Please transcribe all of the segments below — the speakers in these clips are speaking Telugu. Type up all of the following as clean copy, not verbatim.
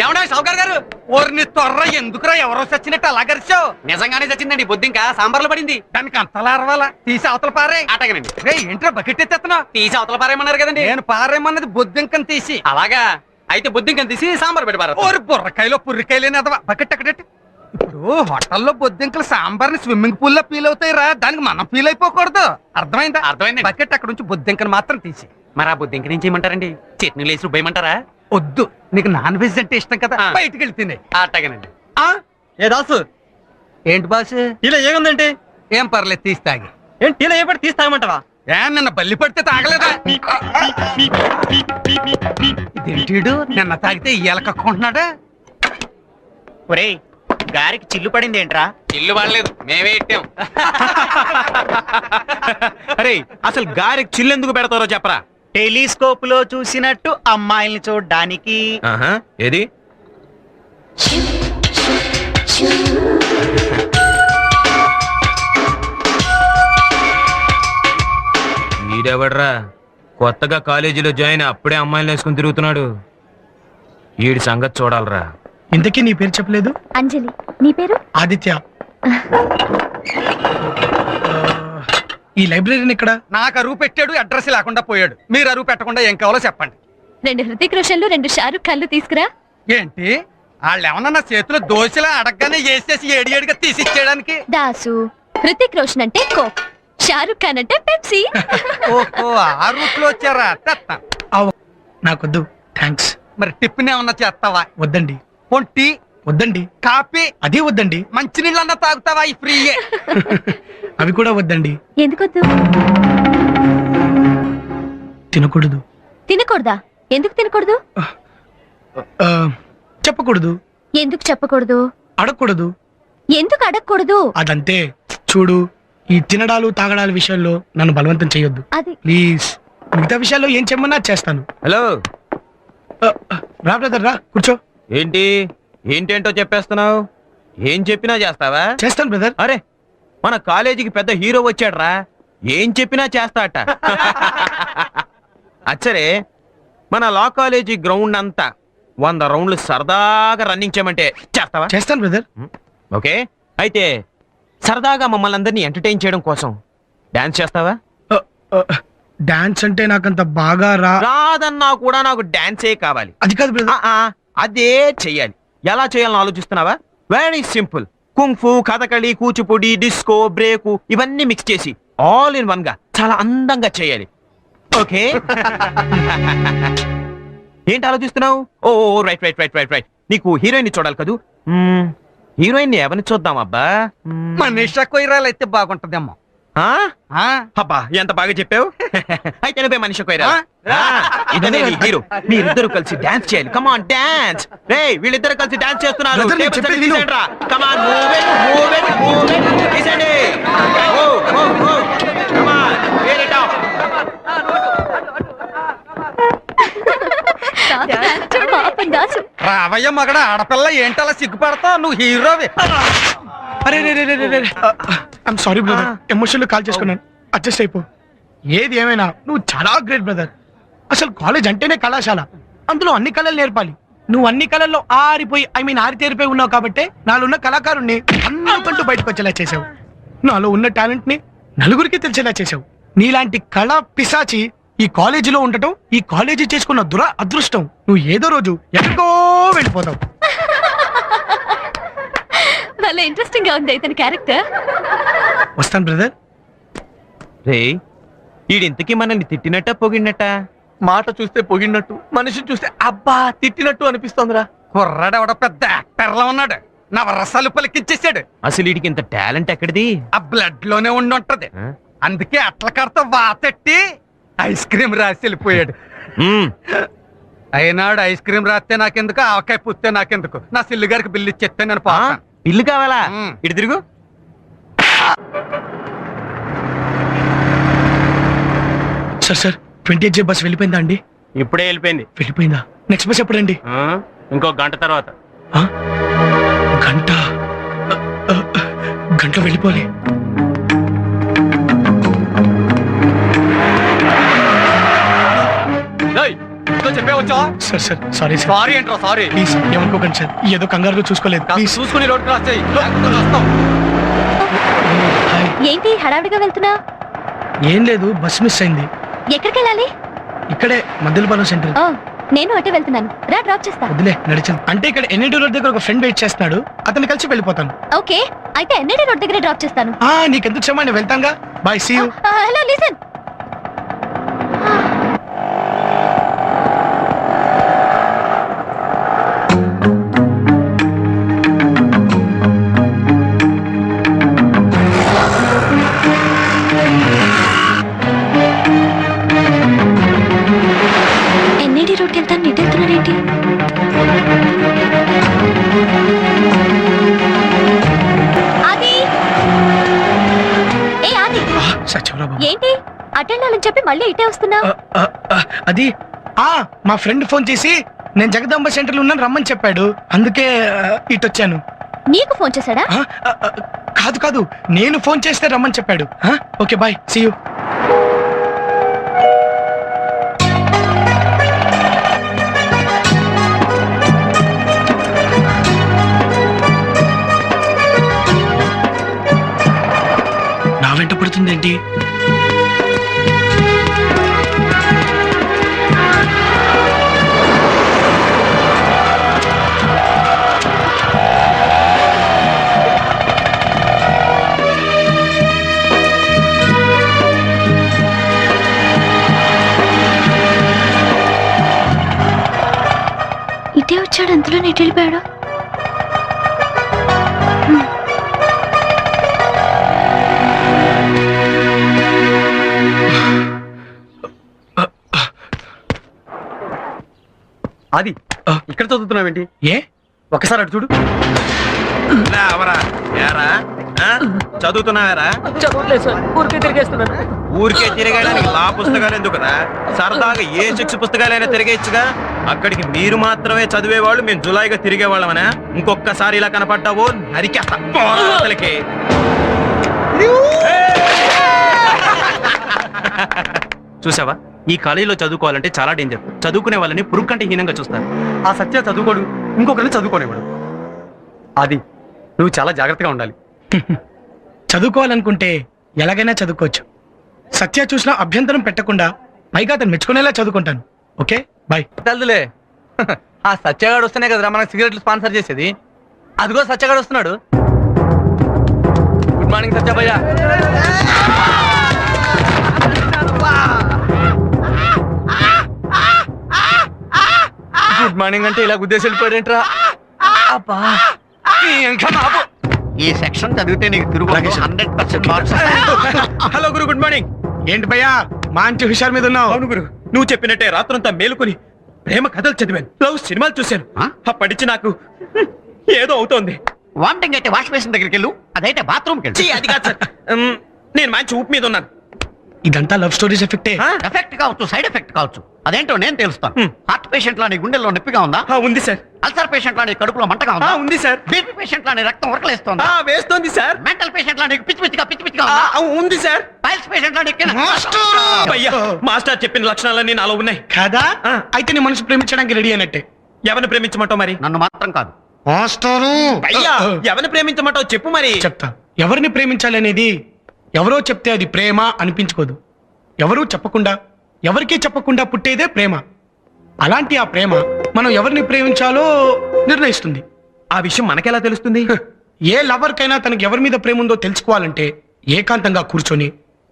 ఏమన్నా సౌకర్ గారు ఓర్ని త్వర ఎందుకురా ఎవరో చచ్చినట్టు అలా గరిచావు? నిజంగానే చచ్చిందండి బుద్ధి, ఇంకా సాంబార్లో పడింది. దానికి అంతలా అరవాలా? తీసి అవతల పారే. అటగనండి. రే ఏంట్రా బకెట్ ఎత్తేస్తున్నావు? తీసి అవతల పారేయమన్నారు కదండి. నేను పారేయమన్నది బొద్దింకని తీసి. అలాగా? అయితే బొద్దింకని తీసి సాంబార్ పెట్టి పారు. ఓరి బుర్రకాయలో పుర్రికాయలేని అదవా బకెట్ అక్కడెట్టి. ఇప్పుడు హోటల్లో బొద్దింకలు సాంబార్ని స్విమ్మింగ్ పూల్ లో ఫీల్ అవుతాయి రా, దానికి మనం ఫీల్ అయిపోకూడదు. అర్థమైందా? అర్థమైంది. బకెట్ అక్కడ నుంచి బొద్దింకను మాత్రం తీసి. మరి ఆ బొద్దింక నుంచి ఏమంటారండి? చట్నీ లేసి రుబ్బేయమంటారా? వద్దు, నీకు నాన్ వెజ్ అంటే ఇష్టం కదా, బయటికి వెళ్ళి తినే. అట్టగానండి. ఏ దాసు, ఏంటి బాసు? ఇలా ఏముందంటే? ఏం పర్లేదు, తీసి తాగి. ఏంటి ఇలా ఏ పడి తీసి తాగమంటావా? ఏ నిన్న బల్లి పడితే తాగలేదా? ఇదేంటిడు నిన్న తాగితే ఇయ్యాల కక్కుంటున్నాడా? ఒరేయ్, గారికి చిల్లు పడింది ఏంట్రా? చిల్లు పడలేదు, మేమే ఇట్టాం. అరే అసలు గారికి చిల్లు ఎందుకు పెడతారో చెప్పరా? టెలిస్కోప్ లో చూసినట్టు అమ్మాయిల్ని చూడడానికి. ఏది? ఈడెవడ్రా కొత్తగా కాలేజీలో జాయిన్ అప్పుడే అమ్మాయిలు వేసుకుని తిరుగుతున్నాడు? ఈడి సంగతి చూడాలరా. ఇంతకీ నీ పేరు చెప్పలేదు? అంజలి. నీ పేరు? ఆదిత్య. ఈ లైబ్రరీని ఇక్కడ నాకు అరువు పెట్టాడు, అడ్రస్ లేకుండా పోయాడు. మీరు అరువు పెట్టకుండా ఏం కావాలో చెప్పండి. 2 హృతిక్ రోషన్లు, 2 షారుఖ్ ఖాన్లు తీసుకురా. ఏంటి వాళ్ళు ఏమన్నా నా చేతిలో దోశలా అడగగానే వేసేసి ఏడిగా తీసిచ్చేయడానికి? దాసు, హృతిక్ రోషన్ అంటే కోక్, షారుఖ్ ఖాన్ అంటే పెప్సీ. ఓహో, ఆ రూట్ లో వచ్చారా? తెత్తా. నాకొద్దు, థ్యాంక్స్. మరి టిఫిన్ ఏమన్నా చేస్తావా? వద్దండి. పొంటి వద్దండి. కాఫీ? అదే వద్దండి. మంచినీళ్ళన్నా తాగుతావా? ఈ ఫ్రీయే. అవి కూడా వద్దండి. ఎందుకొద్దు? తినకూడదు. తినకూడదా? ఎందుకు తినకూడదు? చెప్పకూడదు. ఎందుకు చెప్పకూడదు? అడగకూడదు. ఎందుకు అడగకూడదు? అదంతే. చూడు, ఈ తినడాలు తాగడాల విషయంలో నన్ను బలవంతం చేయొద్దు అది. ప్లీజ్. మిగతా విషయాల్లో ఏం చెప్పమన్నా చేస్తాను. హలో, రా బ్రదర్, రా కూర్చో. ఏంటేంటో చెప్పేస్తున్నావు? ఏం చెప్పినా చేస్తావా? చేస్తాను బ్రదర్. అరే, మన కాలేజీకి పెద్ద హీరో వచ్చాడ్రా, ఏం చెప్పినా చేస్తాట. అచ్చరే, మన లా కాలేజీ గ్రౌండ్ అంతా 100 రౌండ్లు సరదాగా రన్నింగ్ చేయమంటే చేస్తావా? చేస్తాను బ్రదర్. ఓకే, అయితే సరదాగా మమ్మల్ని అందరినీ ఎంటర్టైన్ చేయడం కోసం డాన్స్ చేస్తావా? డాన్స్ అంటే నాకంత బాగా రాదన్నా కూడా నాకు డాన్సే కావాలి. అది కాదు బ్రదర్. అదే చెయ్యాలి. ఎలా చేయాలని ఆలోచిస్తున్నావా? Very simple. Kung fu, Kathakali, Kuchipudi, disco, break ఇవన్నీ మిక్స్ చేసి ఆల్ ఇన్ వన్ గా చాలా అందంగా చేయాలి. ఓకే? ఏంటి ఆలోచిస్తున్నావు? Oh right right right right right నీకు హీరోయిన్ చూడాలి కదూ. హీరోయిన్ ఎవరిని చూద్దాం అబ్బా? మనీషా కొయిరాలు అయితే బాగుంటదేమో. అబ్బా, ఎంత బాగా చెప్పావు. అయితే నువ్వే మనిషి కొయిరా. ఇదనే నీ హీరో. మీరిద్దరు కలిసి డాన్స్ చేయాలి. Come on dance. రే, వీళ్ళిద్దరు కలిసి డాన్స్ చేస్తున్నారు. Come on, move it, move it, move it. తీసండి. Come on, wear it up. రావయ్య మగడ, ఆడపిల్ల ఏంటలా సిగ్గుపడతావు? నువ్వు హీరోవి. అరే ఐమ్ సారీ బ్రదర్, ఎమోషన్లో కాల్ చేసుకున్నాను. అడ్జస్ట్ అయిపో. ఏది ఏమైనా నువ్వు చాలా గ్రేట్ బ్రదర్. అసలు కాలేజ్ అంటేనే కళాశాల, అందులో అన్ని కళలు నేర్పాలి. నువ్వు అన్ని కళల్లో ఆరితేరిపోయి ఉన్నావు కాబట్టి నాలో ఉన్న కళాకారుణ్ణి అందరికంటూ బయటకు వచ్చేలా చేసావు. నాలో ఉన్న టాలెంట్ ని నలుగురికి తెలిసేలా చేసావు. నీలాంటి కళా పిశాచి ఈ కాలేజీలో ఉండటం, ఈ కాలేజీ చేసుకున్న అదృష్టం. నువ్వు ఏదో రోజు ఎక్కడికో వెళ్ళిపోతావు. చాలా ఇంట్రెస్టింగ్ గా ఉంది ఇతని క్యారెక్టర్. వస్తాను బ్రదర్. రే, ఈడింతకీ మనల్ని తిట్టినట్ట పొగిడినట్ట? మాట చూస్తే పొగిడినట్టు, మనిషిని చూస్తే అబ్బా తిట్టినట్టు అనిపిస్తోందిరా. కుర్రాడెవడ పెద్ద యాక్టర్లా ఉన్నాడు, నవరసాలు పలికిచ్చేసాడు. అసలు వీడికి ఇంత టాలెంట్ ఎక్కడిది? ఆ బ్లడ్ లోనే ఉండి ఉంటది. అందుకే అట్ల కడతా వాతెట్టి ఐస్ క్రీమ్ రాసి వెళ్ళిపోయాడు. అయినాడు ఐస్ క్రీమ్ రాస్తే నాకెందుకు, ఆవకాయ పుస్తే నాకెందుకు, నా సిల్లు గారికి బిల్లు ఇచ్చేస్తే నేను పోతాను. ఇల్లు కావాలా? ఇటు తిరుగు. సార్ 28J బస్ వెళ్ళిపోయిందా అండి? ఇప్పుడే వెళ్ళిపోయింది. వెళ్ళిపోయిందా? నెక్స్ట్ బస్ ఎప్పుడండి? ఇంకో గంట తర్వాత. గంట వెళ్ళిపోలే. చెప్పావు కొంచెం sir sir sorry sir sorry ఏంట్రా సారీ ప్లీజ్ ఏమనుకోకండి సార్ ఏదో కంగారులో చూసుకోలేదు ప్లీజ్ చూసుకుని రోడ్ క్రాస్ చేయి లేకపోతే వస్తాం. హాయ్ ఏంటి హడావిడిగా వెళ్తున్నా? ఏం లేదు బస్ మిస్ అయింది. ఎక్కడికి వెళ్ళాలి? ఇక్కడే మద్దెలపాలెం సెంటర్. ఓ, నేను అటే వెళ్తున్నాను, రా డ్రాప్ చేస్తా. వదిలే నడిచింది. అంటే ఇక్కడ ఎన్ఐటి రోడ్ దగ్గర ఒక ఫ్రెండ్ వెయిట్ చేస్తున్నాడు, అతన్ని కలిసి వెళ్ళిపోతాను. ఓకే, అయితే ఎన్ఐటి రోడ్ దగ్గర డ్రాప్ చేస్తాను. నీకెందుకు క్షమా, నేను వెళ్తానుగా. Bye, see you. Hello listen. NIT రోడ్కి వెళ్తాను, నీటి వెళ్తున్నాడేంటి? ఆది, ఏ ఆది, సత్యవరాబాబు. ఏంటి అటెండ్ అవ్వాలని చెప్పి మళ్ళీ ఇటే వస్తున్నా? అది మా ఫ్రెండ్ ఫోన్ చేసి నేను జగదాంబ సెంటర్ లో ఉన్నాను రమ్మని చెప్పాడు, అందుకే ఇటు వచ్చాను. నీకు ఫోన్ చేశాడా? కాదు కాదు, నేను ఫోన్ చేస్తే రమ్మని చెప్పాడు. Okay bye, see you. నా వెంట పడుతుందేంటి? ఇటే వచ్చాడు, అంతలో నెట్ వెళ్ళిపోయాడు. అది ఇక్కడ చదువుతున్నావేంటి? ఏ ఒకసారి అటు చూడు. అవరా ఏరా చదువుతున్నావారా? చదవట్లేదు సార్, ఊరికే తిరిగేస్తున్నాను. ఊరికే తిరగడానికి లా పుస్తకాలు ఎందుకురా? సరదాగా ఏ 6 పుస్తకాలైనా తిరిగేచ్చుగా. అక్కడికి మీరు మాత్రమే చదివేవాళ్ళు, మేము జులాయిగా తిరిగేవాళ్ళమనా? ఇంకొకసారి ఇలా కనపడ్డావో నరికేస్తా పోరలకి. చూసావా, ఈ కాలేజీలో చదువుకోవాలంటే చాలా డేంజర్. చదువుకునే వాళ్ళని పురుగు కంటే హీనంగా చూస్తారు. ఆ సత్య చదువుకోడు, ఇంకొకరిని చదువుకోనివ్వడు. అది నువ్వు చాలా జాగ్రత్తగా ఉండాలి. చదువుకోవాలనుకుంటే ఎలాగైనా చదువుకోవచ్చు. సత్య చూసినా అభ్యంతరం పెట్టకుండా పైగా అతను మెచ్చుకునేలా చదువుకుంటాను. Okay bye. తెలుదులే, ఆ సత్యగాడు వస్తేనే కదరా మనకు సిగరెట్లు స్పాన్సర్ చేసేది. అదిగో సత్యగాడు వస్తున్నాడు. గుడ్ మార్నింగ్ సత్య భయ్యా. గుడ్ మార్నింగ్ అంటే ఇలా గుద్దేసి వెళ్ళిపోయాడేంట్రా? అబ్బా, ఇంకా బాబు. ఈ సెక్షన్ చదివితే నీకు తిరుగు 100% మార్క్స్. హలో గురు, గుడ్ మార్నింగ్. ఏంటి భయ్యా మంచి హుషారు మీద ఉన్నావు? అవును గురు, నువ్వు చెప్పినట్టే రాత్రంతా మేలుకొని ప్రేమ కథలు చదివాను, లవ్ సినిమాలు చూశాను. అప్పటించి నాకు ఏదో అవుతోంది. వామిటింగ్ అయితే వాష్ బేసిన్ దగ్గరికి వెళ్ళు, అదైతే బాత్రూమ్కి వెళ్ళు. ఛీ, అది కాదు సార్. నేను మంచి ఊపు మీద ఉన్నాను. ఇదంతా లవ్ స్టోరీస్ ఎఫెక్టే. ఎఫెక్ట్ కావచ్చు, సైడ్ ఎఫెక్ట్ కావచ్చు, అదేంటో నేను తెలుస్తాను. హార్ట్ పేషెంట్ లా నీ గుండెల్లో నొప్పిగా ఉందా? ఉంది సార్. అల్సర్ పేషెంట్ లా నీ కడుపులో మంటగా ఉందా? ఉంది సార్. బీపీ పేషెంట్ లా నీ రక్తం ఉరకలేస్తోందా? వేస్తోంది సార్. మెంటల్ పేషెంట్ లా నీకు పిచ్చి పిచ్చిగా ఉందా? ఉంది సార్. పైల్స్ పేషెంట్ లా నీకు అయ్యా, మాస్టర్ చెప్పిన లక్షణాలన్నీ నాలో ఉన్నాయి. కాదా? అయితే నీ మనసు ప్రేమించడానికి రెడీ అయినట్టే. ఎవరిని ప్రేమించమంటావు మరి? నన్ను మాత్రం కాదు. అయ్యా, ఎవరిని ప్రేమించమంటావు చెప్పు మరి. చెప్తా. ఎవరిని ప్రేమించాలనేది ఎవరో చెప్తే అది ప్రేమ అనిపించుకోదు. ఎవరూ చెప్పకుండా, ఎవరికీ చెప్పకుండా పుట్టేదే ప్రేమ. అలాంటి ఆ ప్రేమ మనం ఎవరిని ప్రేమించాలో నిర్ణయిస్తుంది. ఆ విషయం మనకెలా తెలుస్తుంది? ఏ లవర్ కైనా తనకి ఎవరి మీద ప్రేమ ఉందో తెలుసుకోవాలంటే ఏకాంతంగా కూర్చొని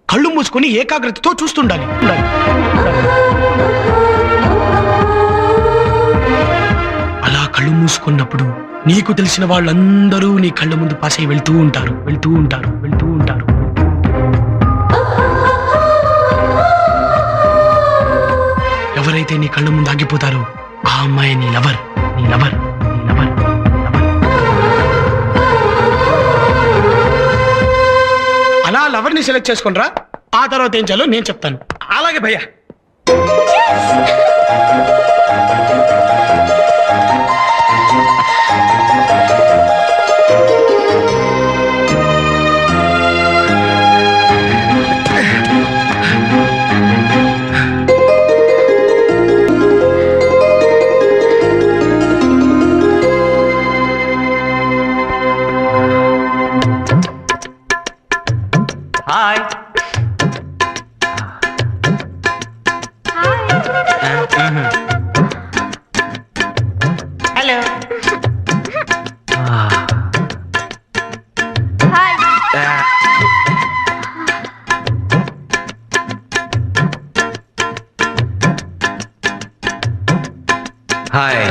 కళ్ళు మూసుకొని ఏకాగ్రతతో చూస్తుండాలి. అలా కళ్ళు మూసుకున్నప్పుడు నీకు తెలిసిన వాళ్ళందరూ నీ కళ్ళ ముందు పాస్ అయి వెళ్తూ ఉంటారు. ఎవరైతే నీ కళ్ళ ముందు ఆగిపోతారో ఆ అమ్మాయి నీ లవర్. అలా లవర్ ని సెలెక్ట్ చేసుకునిరా, ఆ తర్వాత ఏం చేయాలో నేను చెప్తాను. అలాగే భయ్యా. హాయ్